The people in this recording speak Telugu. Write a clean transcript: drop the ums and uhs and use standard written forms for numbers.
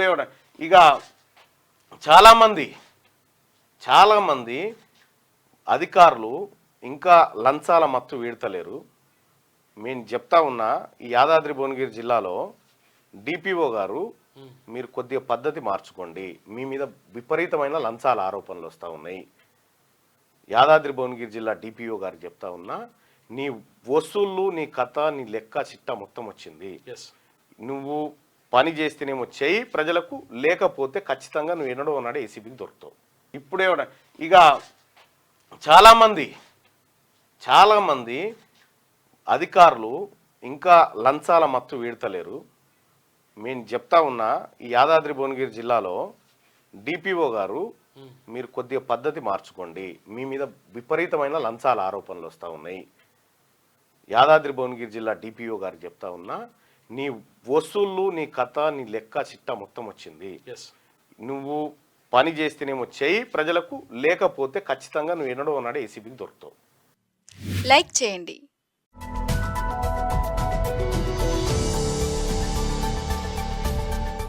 ఇప్పుడే ఇక చాలామంది అధికారులు ఇంకా లంచాల మత్తు వీడతలేరు. నేను చెప్తా ఉన్నా, ఈ యాదాద్రి భువనగిరి జిల్లాలో డిపిఓ గారు మీరు కొద్దిగా పద్ధతి మార్చుకోండి, మీ మీద విపరీతమైన లంచాల ఆరోపణలు వస్తూ ఉన్నాయి. యాదాద్రి భువనగిరి జిల్లా డిపిఓ గారికి చెప్తా ఉన్నా, నీ వసూళ్ళు, నీ కథ, నీ లెక్క చిట్టా మొత్తం వచ్చింది. నువ్వు పని చేస్తేనేమో చెయ్యి ప్రజలకు, లేకపోతే ఖచ్చితంగా నువ్వు ఎన్నడో ఉన్నాడు ఏసీబీకి దొరుకుతావు. ఇప్పుడే ఇక చాలామంది అధికారులు ఇంకా లంచాల మత్తు వీడతలేరు. నేను చెప్తా ఉన్నా, ఈ యాదాద్రి భువనగిరి జిల్లాలో డిపిఓ గారు మీరు కొద్దిగా పద్ధతి మార్చుకోండి, మీ మీద విపరీతమైన లంచాల ఆరోపణలు వస్తూ ఉన్నాయి. యాదాద్రి భువనగిరి జిల్లా డిపిఓ గారికి చెప్తా ఉన్నా, నీ వసూళ్ళు, నీ కథ, నీ లెక్క చిట్టా మొత్తం వచ్చింది. నువ్వు పని చేస్తేనేమో చెయ్యి ప్రజలకు, లేకపోతే ఖచ్చితంగా నువ్వు ఎన్నడో ఉన్నాడు ఏసీబీకి దొరుకుతావు. లైక్ చేయండి,